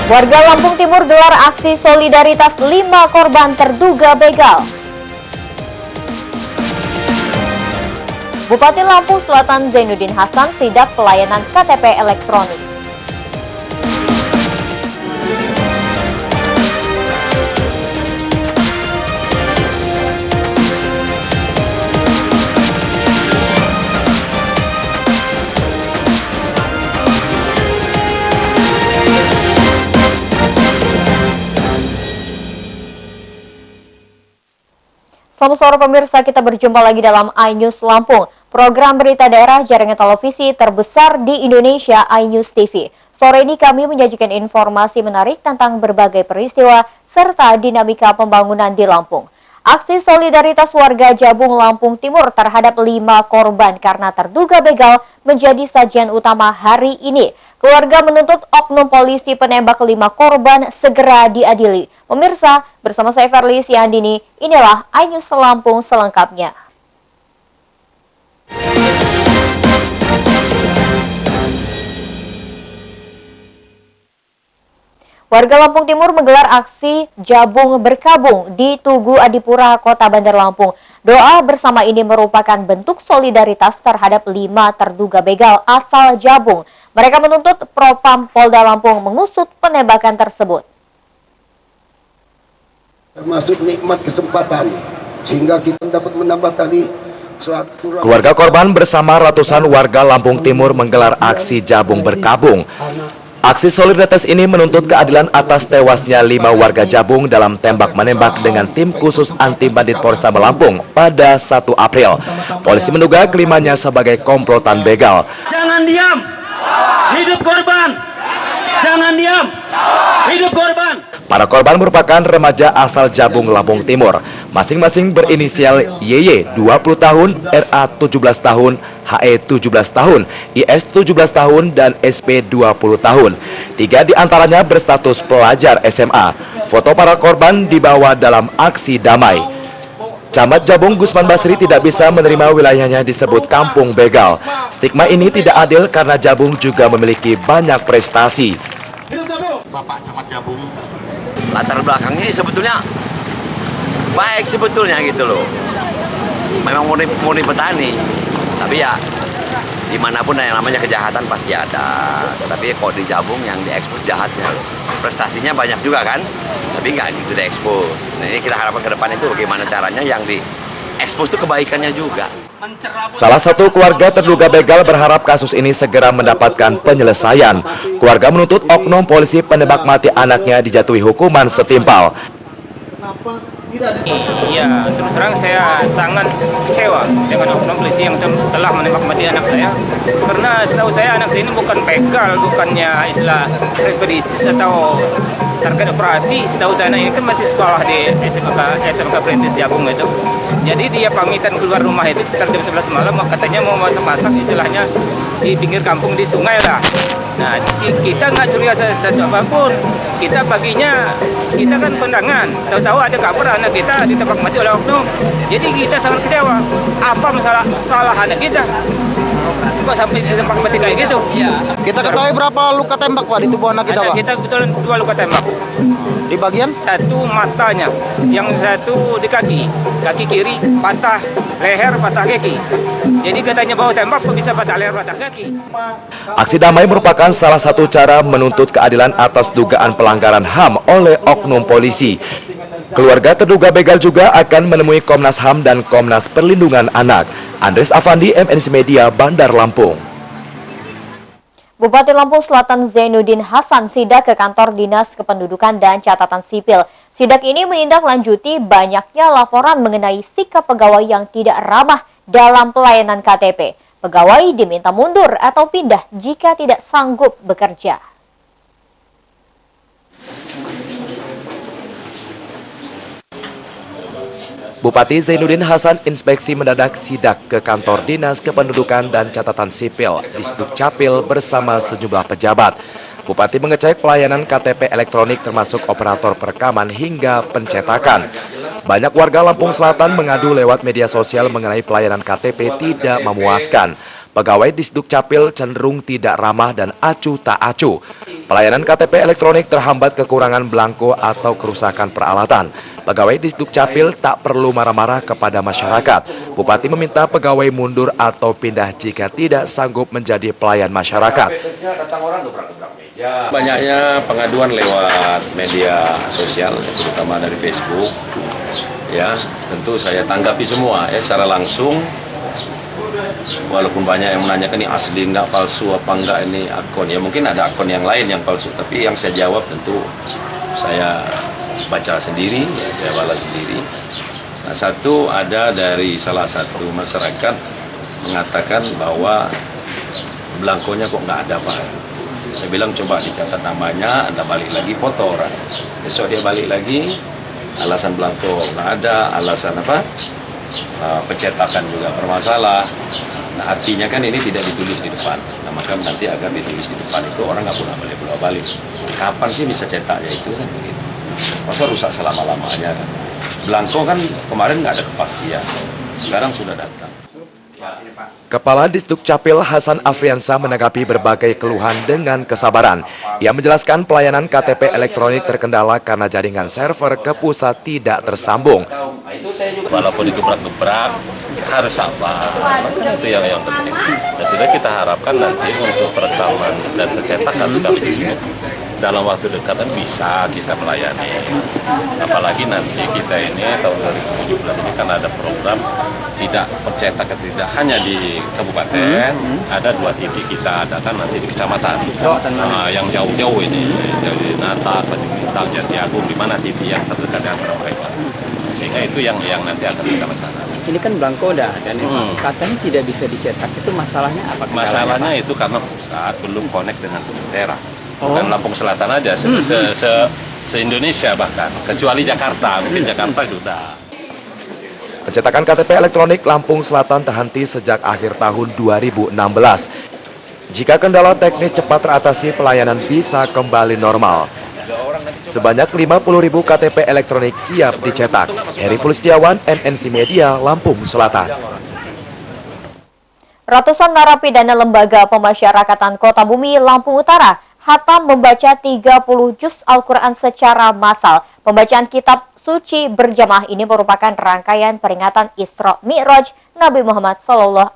Warga Lampung Timur gelar aksi solidaritas 5 korban terduga begal. Bupati Lampung Selatan Zainuddin Hasan sidak pelayanan KTP elektronik. Selamat sore pemirsa, kita berjumpa lagi dalam iNews Lampung, program berita daerah jaringan televisi terbesar di Indonesia, iNews TV. Sore ini kami menyajikan informasi menarik tentang berbagai peristiwa serta dinamika pembangunan di Lampung. Aksi solidaritas warga Jabung Lampung Timur terhadap 5 korban karena terduga begal menjadi sajian utama hari ini. Keluarga menuntut oknum polisi penembak 5 korban segera diadili. Pemirsa, bersama saya Verly Siandini, inilah iNews Lampung selengkapnya. Warga Lampung Timur menggelar aksi Jabung Berkabung di Tugu Adipura, Kota Bandar Lampung. Doa bersama ini merupakan bentuk solidaritas terhadap 5 terduga begal asal Jabung. Mereka menuntut Propam Polda Lampung mengusut penembakan tersebut. Termasuk nikmat kesempatan, sehingga kita dapat menambah tadi. Keluarga korban bersama ratusan warga Lampung Timur menggelar aksi Jabung Berkabung. Aksi solidaritas ini menuntut keadilan atas tewasnya 5 warga Jabung dalam tembak-menembak dengan tim khusus anti bandit Polrestabes Lampung pada 1 April. Polisi menduga kelimanya sebagai komplotan begal. Jangan diam, hidup korban. Jangan diam, hidup korban. Para korban merupakan remaja asal Jabung Lampung Timur. Masing-masing berinisial YY 20 tahun, RA 17 tahun, HE 17 tahun, IS 17 tahun, dan SP 20 tahun. 3 diantaranya berstatus pelajar SMA. Foto para korban dibawa dalam aksi damai. Camat Jabung Gusman Basri tidak bisa menerima wilayahnya disebut kampung begal. Stigma ini tidak adil karena Jabung juga memiliki banyak prestasi. Bapak Camat Jabung, latar belakangnya sebetulnya baik sebetulnya gitu loh. Memang murni petani, tapi ya dimanapun yang namanya kejahatan pasti ada. Tapi kok di Jabung yang diekspos jahatnya loh. Prestasinya banyak juga kan, tapi nggak gitu diekspos. Nah ini kita harapkan ke depan itu bagaimana caranya yang diekspos itu kebaikannya juga. Salah satu keluarga terduga begal berharap kasus ini segera mendapatkan penyelesaian. Keluarga menuntut oknum polisi penembak mati anaknya dijatuhi hukuman setimpal. Iya, terus terang saya sangat kecewa dengan oknum polisi yang telah menembak mati anak saya. Karena setahu saya anak ini bukan begal, bukannya istilah referensi atau target operasi. Setahu saya anak ini kan masih sekolah di SMK Perintis Jabung itu. Jadi dia pamitan keluar rumah itu sekitar jam 11 malam, katanya mau masak-masak istilahnya di pinggir kampung di sungai lah. Nah, kita nggak curiga sesuatu apapun. Kita paginya, kita kan kondangan. Tahu-tahu ada kabar anak kita ditembak mati oleh oknum. Jadi kita sangat kecewa. Apa masalah salah anak kita? Kok sampai ditembak mati kayak gitu? Iya. Kita ketahui berapa luka tembak Pak di tubuh anak kita, Pak? Kita kebetulan 2 luka tembak. Di bagian? 1 matanya, yang 1 di kaki kiri patah, leher patah kaki. Jadi katanya bawa tembak kok bisa patah leher patah kaki. Aksi damai merupakan salah satu cara menuntut keadilan atas dugaan pelanggaran HAM oleh oknum polisi. Keluarga terduga begal juga akan menemui Komnas HAM dan Komnas Perlindungan Anak. Andres Afandi, MNC Media, Bandar Lampung. Bupati Lampung Selatan Zainuddin Hasan sidak ke kantor Dinas Kependudukan dan Catatan Sipil. Sidak ini menindaklanjuti banyaknya laporan mengenai sikap pegawai yang tidak ramah dalam pelayanan KTP. Pegawai diminta mundur atau pindah jika tidak sanggup bekerja. Bupati Zainuddin Hasan inspeksi mendadak sidak ke kantor Dinas Kependudukan dan Catatan Sipil di Dukcapil bersama sejumlah pejabat. Bupati mengecek pelayanan KTP elektronik termasuk operator perekaman hingga pencetakan. Banyak warga Lampung Selatan mengadu lewat media sosial mengenai pelayanan KTP tidak memuaskan. Pegawai Disduk Capil cenderung tidak ramah dan acuh tak acuh. Pelayanan KTP elektronik terhambat kekurangan belangko atau kerusakan peralatan. Pegawai Disduk Capil tak perlu marah-marah kepada masyarakat. Bupati meminta pegawai mundur atau pindah jika tidak sanggup menjadi pelayan masyarakat. Banyaknya pengaduan lewat media sosial, terutama dari Facebook. Ya, tentu saya tanggapi semua secara langsung. Walaupun banyak yang menanyakan ini asli enggak, palsu apa enggak ini akun. Ya mungkin ada akun yang lain yang palsu, tapi yang saya jawab tentu saya baca sendiri, ya, saya balas sendiri. Nah, satu ada dari salah satu masyarakat mengatakan bahwa belangkonya kok nggak ada Pak. Saya bilang coba dicatat namanya, Anda balik lagi foto orang. Besok dia balik lagi, alasan belangko nggak ada, alasan apa? Pencetakan juga bermasalah. Nah, artinya kan ini tidak ditulis di depan. Nah, maka nanti agar ditulis di depan itu orang nggak boleh balik. Kapan sih bisa cetaknya itu kan begitu? Masa rusak selama-lamanya kan? Belangko kan kemarin nggak ada kepastian, sekarang sudah datang. Kepala Disduk Capil Hasan Afriansa menanggapi berbagai keluhan dengan kesabaran. Ia menjelaskan pelayanan KTP elektronik terkendala karena jaringan server ke pusat tidak tersambung. Walaupun digebrak-gebrak, harus sabar. Itu yang penting. Dan sudah kita harapkan nanti untuk perekaman dan pencetakan sekaligus ini dalam waktu dekat bisa kita melayani. Apalagi nanti kita ini tahun 2017 ini kan ada program tidak percetakan tidak hanya di kabupaten, ada 2 titik kita adakan nanti di kecamatan. Yang jauh-jauh ini, dari Nata, Tanjung Bintang, Jati Agung, di mana titik yang terdekat antara mereka. Sehingga itu yang nanti akan kita laksanakan. Ini kan belangko dah dan katanya tidak bisa dicetak. Itu masalahnya apa? Masalahnya itu karena pusat belum connect dengan daerah. Bukan Lampung Selatan aja, se-Indonesia bahkan, kecuali Jakarta, mungkin Jakarta sudah. Pencetakan KTP elektronik Lampung Selatan terhenti sejak akhir tahun 2016. Jika kendala teknis cepat teratasi, pelayanan bisa kembali normal. Sebanyak 50.000 KTP elektronik siap dicetak. Heri Fulistiawan, NNC Media, Lampung Selatan. Ratusan narapidana Lembaga Pemasyarakatan Kota Bumi, Lampung Utara hatam membaca 30 juz Al-Quran secara massal. Pembacaan kitab suci berjamaah ini merupakan rangkaian peringatan Isra Mi'raj Nabi Muhammad SAW.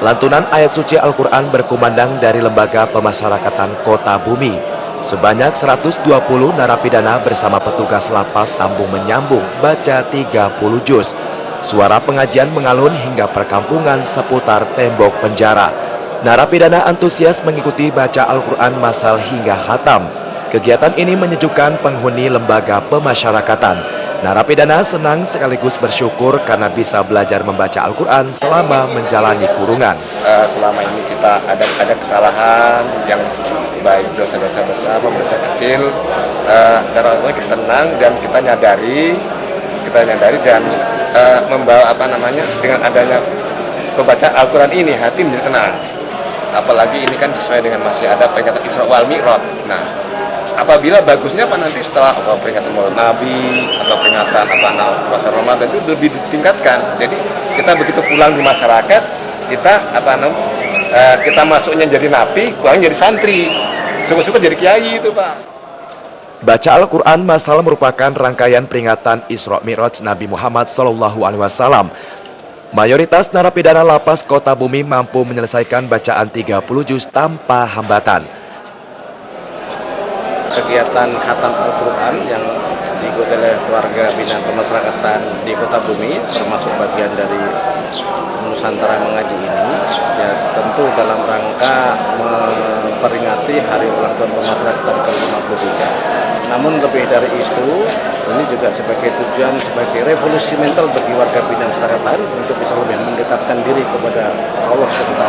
Lantunan ayat suci Al-Quran berkumandang dari Lembaga Pemasyarakatan Kota Bumi. Sebanyak 120 narapidana bersama petugas lapas sambung menyambung baca 30 juz. Suara pengajian mengalun hingga perkampungan seputar tembok penjara. Narapidana antusias mengikuti baca Al-Quran massal hingga khatam. Kegiatan ini menyejukkan penghuni lembaga pemasyarakatan. Narapidana senang sekaligus bersyukur karena bisa belajar membaca Al-Quran selama menjalani kurungan. Selama ini kita ada kesalahan yang baik dosa-dosa besar maupun dosa kecil. Secara umum kita tenang dan kita nyadari dan membawa dengan adanya pembacaan Al-Quran ini hati menjadi tenang. Apalagi ini kan sesuai dengan masih ada peringatan Isra wal Mi'raj. Nah, apabila bagusnya nanti setelah peringatan Maulid Nabi atau peringatan puasa Ramadan itu lebih ditingkatkan. Jadi kita begitu pulang di masyarakat, kita masuknya jadi napi, pulangnya jadi santri. Syukur-syukur jadi kiai itu, Pak. Baca Al-Quran massal merupakan rangkaian peringatan Isra Mi'raj Nabi Muhammad SAW. Mayoritas narapidana lapas Kota Bumi mampu menyelesaikan bacaan 30 juz tanpa hambatan. Kegiatan khatam Al-Quran yang diikuti oleh warga binaan pemasyarakatan di Kota Bumi, termasuk bagian dari Nusantara Mengaji ini, ya tentu dalam rangka memperingati Hari Ulang Tahun Pemasyarakatan ke-53. Namun lebih dari itu, ini juga sebagai tujuan, sebagai revolusi mental bagi warga binaan masyarakat untuk bisa lebih mendekatkan diri kepada Allah SWT,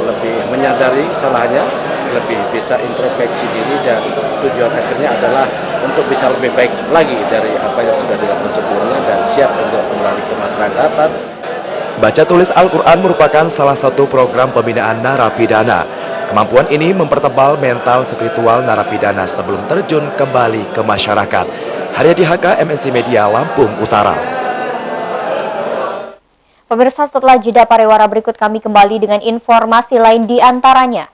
lebih menyadari salahnya, lebih bisa introspeksi diri, dan tujuan akhirnya adalah untuk bisa lebih baik lagi dari apa yang sudah dilakukan sebelumnya dan siap untuk kembali ke masyarakat. Baca tulis Al-Quran merupakan salah satu program pembinaan narapidana. Kemampuan ini mempertebal mental spiritual narapidana sebelum terjun kembali ke masyarakat. Haryadi Haka, MNC Media, Lampung Utara. Pemirsa, setelah jeda pariwara berikut kami kembali dengan informasi lain di antaranya.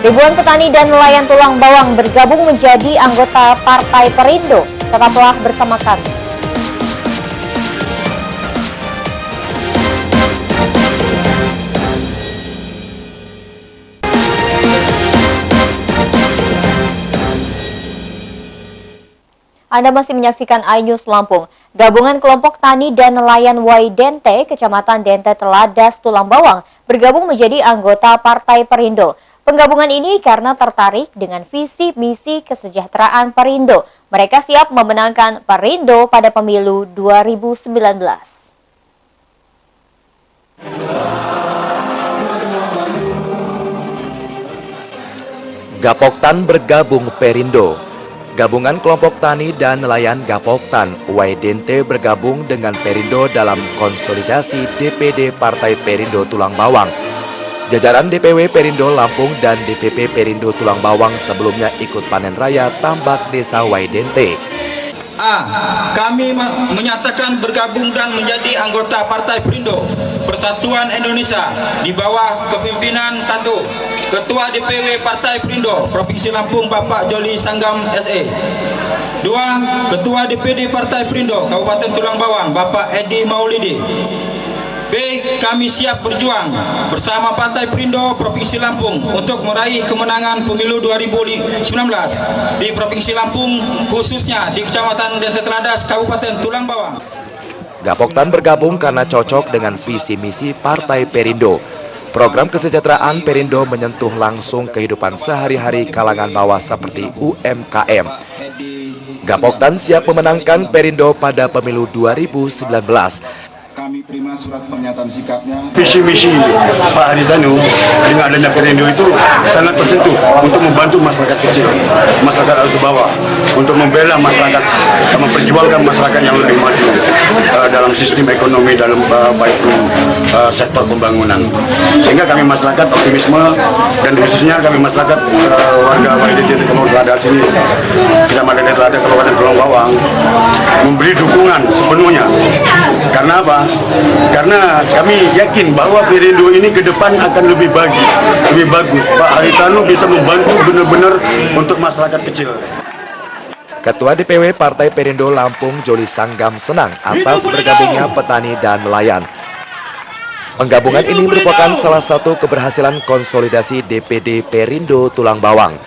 Ribuan petani dan nelayan tulang bawang bergabung menjadi anggota Partai Perindo. Tetaplah bersama kami. Anda masih menyaksikan iNews Lampung. Gabungan kelompok tani dan nelayan Waidente, Kecamatan Dente Teladas, Tulang Bawang, bergabung menjadi anggota Partai Perindo. Penggabungan ini karena tertarik dengan visi misi kesejahteraan Perindo. Mereka siap memenangkan Perindo pada pemilu 2019. Gapoktan bergabung Perindo. Gabungan kelompok tani dan nelayan Gapoktan Waidente bergabung dengan Perindo dalam konsolidasi DPD Partai Perindo Tulang Bawang. Jajaran DPW Perindo Lampung dan DPP Perindo Tulang Bawang sebelumnya ikut panen raya tambak desa Waidente. Kami menyatakan bergabung dan menjadi anggota Partai Perindo Persatuan Indonesia di bawah kepimpinan 1. Ketua DPW Partai Perindo Provinsi Lampung Bapak Joli Sanggam SE. 2. Ketua DPD Partai Perindo Kabupaten Tulang Bawang Bapak Edi Maulidi. B. Kami siap berjuang bersama Partai Perindo Provinsi Lampung untuk meraih kemenangan pemilu 2019 di Provinsi Lampung, khususnya di Kecamatan Dente Teladas, Kabupaten Tulang Bawang. Gapoktan bergabung karena cocok dengan visi misi Partai Perindo. Program kesejahteraan Perindo menyentuh langsung kehidupan sehari-hari kalangan bawah seperti UMKM. Gapoktan siap memenangkan Perindo pada pemilu 2019. Kami terima surat pernyataan sikapnya. Visi misi Pak Haritanu dengan adanya Perindo itu sangat tersentuh untuk membantu masyarakat kecil, masyarakat arus bawah, untuk membela masyarakat, memperjuangkan masyarakat yang lebih maju dalam sistem ekonomi, dalam baik sektor pembangunan. Sehingga kami masyarakat optimisme dan khususnya kami masyarakat warga Waidente Teladas sini, Kecamatan Dente Teladas, Kabupaten Tulang Bawang, memberi dukungan sepenuhnya. Karena apa? Karena kami yakin bahwa Perindo ini ke depan akan lebih bagus. Pak Haritanu bisa membantu benar-benar untuk masyarakat kecil. Ketua DPW Partai Perindo Lampung Joli Sanggam senang atas bergabungnya petani dan nelayan. Penggabungan ini merupakan salah satu keberhasilan konsolidasi DPD Perindo Tulang Bawang.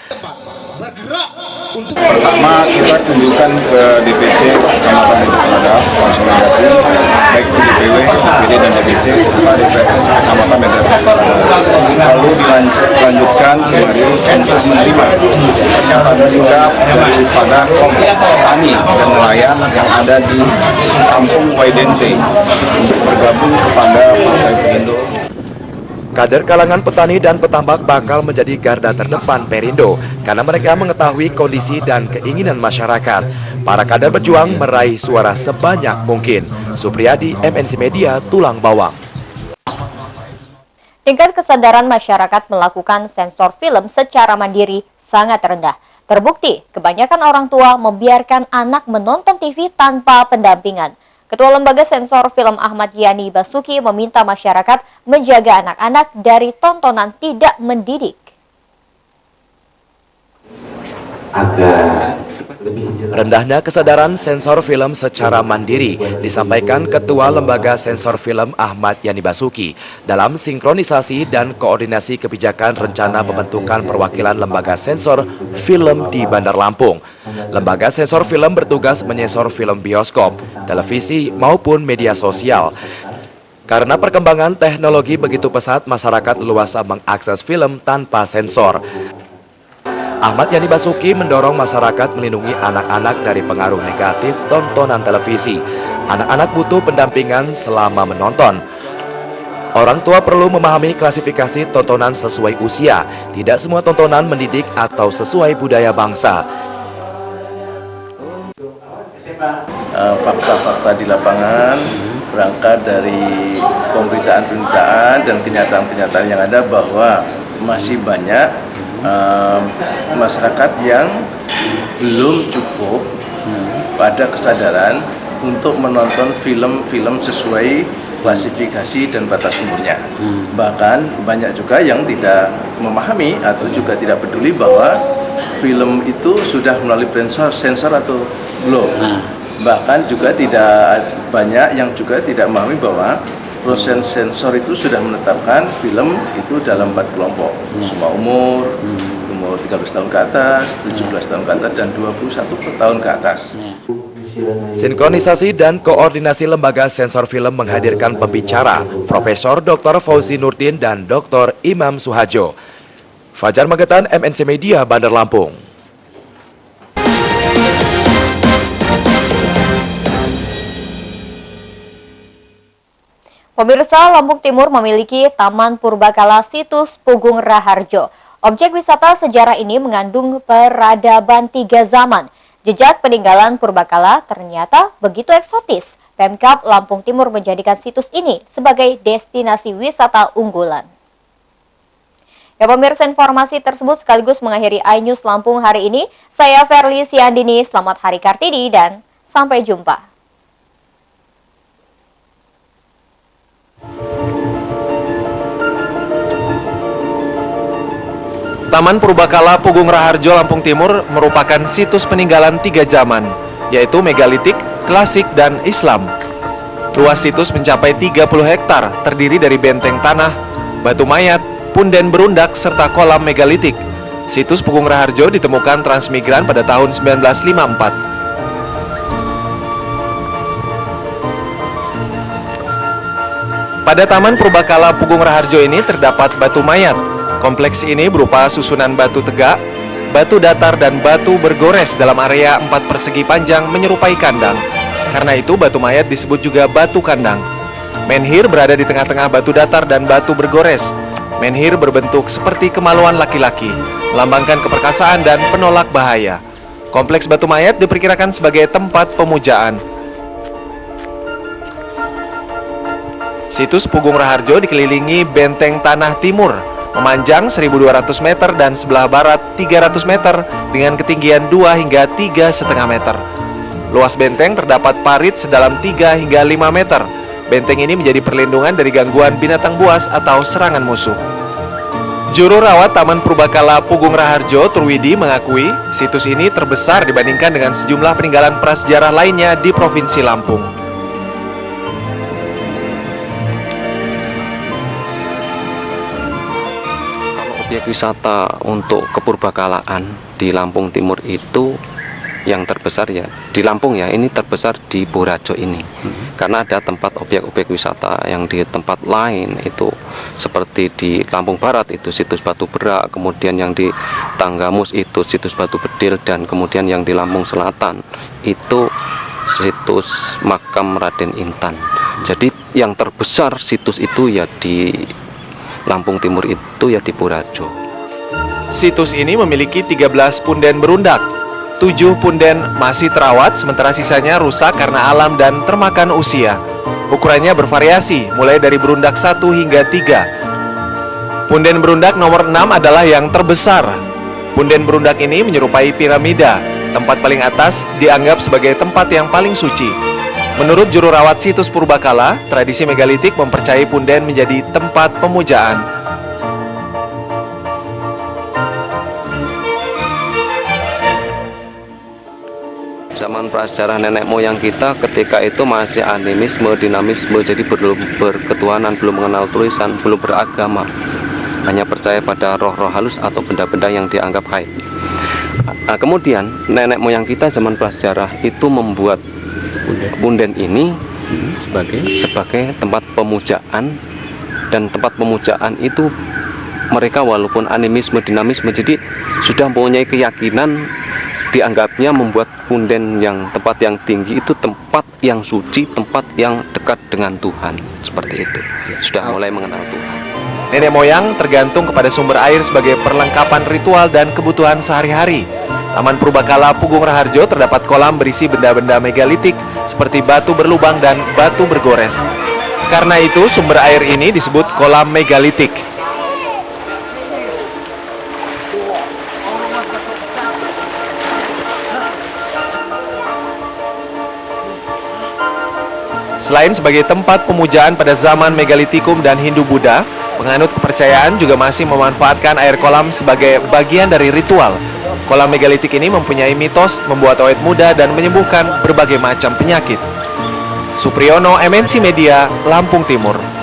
Pertama, kita tunjukkan ke DPC Kecamatan Dente Teladas konsolidasi baik di DPW, DPD dan DPC serta DPS Kecamatan Dente Teladas. Lalu dilanjutkan kembali untuk menerima pernyataan sikap daripada kelompok tani dan nelayan yang ada di Kampung Waidente untuk bergabung kepada Partai Perindo. Kader kalangan petani dan petambak bakal menjadi garda terdepan Perindo karena mereka mengetahui kondisi dan keinginan masyarakat. Para kader berjuang meraih suara sebanyak mungkin. Supriyadi, MNC Media, Tulang Bawang. Tingkat kesadaran masyarakat melakukan sensor film secara mandiri sangat rendah. Terbukti, kebanyakan orang tua membiarkan anak menonton TV tanpa pendampingan. Ketua Lembaga Sensor Film Ahmad Yani Basuki meminta masyarakat menjaga anak-anak dari tontonan tidak mendidik. Rendahnya kesadaran sensor film secara mandiri disampaikan Ketua Lembaga Sensor Film Ahmad Yani Basuki dalam sinkronisasi dan koordinasi kebijakan rencana pembentukan perwakilan lembaga sensor film di Bandar Lampung. Lembaga sensor film bertugas menyensor film bioskop, televisi maupun media sosial. Karena perkembangan teknologi begitu pesat, masyarakat leluasa mengakses film tanpa sensor. Ahmad Yani Basuki mendorong masyarakat melindungi anak-anak dari pengaruh negatif tontonan televisi. Anak-anak butuh pendampingan selama menonton. Orang tua perlu memahami klasifikasi tontonan sesuai usia. Tidak semua tontonan mendidik atau sesuai budaya bangsa. Fakta-fakta di lapangan berangkat dari pemberitaan-pemberitaan dan kenyataan-kenyataan yang ada bahwa masih banyak masyarakat yang belum cukup pada kesadaran untuk menonton film-film sesuai klasifikasi dan batas umurnya. Bahkan banyak juga yang tidak memahami atau juga tidak peduli bahwa film itu sudah melalui sensor atau belum. Bahkan juga tidak banyak yang juga tidak memahami bahwa proses sensor itu sudah menetapkan film itu dalam 4 kelompok. Semua umur 13 tahun ke atas, 17 tahun ke atas, dan 21 tahun ke atas. Sinkronisasi dan koordinasi lembaga sensor film menghadirkan pembicara Profesor Dr. Fauzi Nurdin dan Dr. Imam Suhajo. Fajar Magetan, MNC Media, Bandar Lampung. Pemirsa, Lampung Timur memiliki Taman Purbakala Situs Pugung Raharjo. Objek wisata sejarah ini mengandung peradaban 3 zaman. Jejak peninggalan Purbakala ternyata begitu eksotis. Pemkab Lampung Timur menjadikan situs ini sebagai destinasi wisata unggulan. Ya pemirsa, informasi tersebut sekaligus mengakhiri iNews Lampung hari ini. Saya Verly Siandini, selamat Hari Kartini dan sampai jumpa. Taman Purbakala Pugung Raharjo Lampung Timur merupakan situs peninggalan 3 zaman, yaitu megalitik, klasik, dan Islam. Luas situs mencapai 30 hektar, terdiri dari benteng tanah, batu mayat, punden berundak, serta kolam megalitik. Situs Pugung Raharjo ditemukan transmigran pada tahun 1954. Pada Taman Purbakala Pugung Raharjo ini terdapat batu mayat. Kompleks ini berupa susunan batu tegak, batu datar, dan batu bergores dalam area 4 persegi panjang menyerupai kandang. Karena itu batu mayat disebut juga batu kandang. Menhir berada di tengah-tengah batu datar dan batu bergores. Menhir berbentuk seperti kemaluan laki-laki, melambangkan keperkasaan dan penolak bahaya. Kompleks batu mayat diperkirakan sebagai tempat pemujaan. Situs Pugung Raharjo dikelilingi benteng tanah timur, memanjang 1.200 meter dan sebelah barat 300 meter dengan ketinggian 2 hingga 3,5 meter. Luas benteng terdapat parit sedalam 3 hingga 5 meter. Benteng ini menjadi perlindungan dari gangguan binatang buas atau serangan musuh. Juru rawat Taman Purbakala Pugung Raharjo, Turwidi, mengakui situs ini terbesar dibandingkan dengan sejumlah peninggalan prasejarah lainnya di Provinsi Lampung. Objek wisata untuk kepurbakalaan di Lampung Timur itu yang terbesar ya di Lampung ya, ini terbesar di Purworejo ini. Karena ada tempat objek-objek wisata yang di tempat lain itu seperti di Lampung Barat itu situs Batu Berak, kemudian yang di Tanggamus itu situs Batu Bedil, dan kemudian yang di Lampung Selatan itu situs makam Raden Intan. Jadi yang terbesar situs itu ya di Lampung Timur itu ya di Purworejo. Situs ini memiliki 13 punden berundak. 7 punden masih terawat, sementara sisanya rusak karena alam dan termakan usia. Ukurannya bervariasi, mulai dari berundak 1 hingga 3. Punden berundak nomor 6 adalah yang terbesar. Punden berundak ini menyerupai piramida. Tempat paling atas dianggap sebagai tempat yang paling suci. Menurut juru rawat situs Purbakala, tradisi megalitik mempercayai punden menjadi tempat pemujaan. Zaman prasejarah nenek moyang kita ketika itu masih animisme, dinamisme, jadi belum berketuhanan, belum mengenal tulisan, belum beragama, hanya percaya pada roh-roh halus atau benda-benda yang dianggap gaib. Nah, kemudian nenek moyang kita zaman prasejarah itu membuat punden ini sebagai tempat pemujaan, dan tempat pemujaan itu mereka walaupun animisme, dinamisme, jadi sudah mempunyai keyakinan, dianggapnya membuat punden yang tempat yang tinggi itu tempat yang suci, tempat yang dekat dengan Tuhan, seperti itu. Sudah mulai mengenal Tuhan. Nenek moyang tergantung kepada sumber air sebagai perlengkapan ritual dan kebutuhan sehari-hari. Taman Purbakala Pugung Raharjo terdapat kolam berisi benda-benda megalitik seperti batu berlubang dan batu bergores. Karena itu sumber air ini disebut kolam megalitik. Selain sebagai tempat pemujaan pada zaman Megalitikum dan Hindu-Buddha, penganut kepercayaan juga masih memanfaatkan air kolam sebagai bagian dari ritual. Kolam megalitik ini mempunyai mitos membuat awet muda dan menyembuhkan berbagai macam penyakit. Supriyono, MNC Media, Lampung Timur.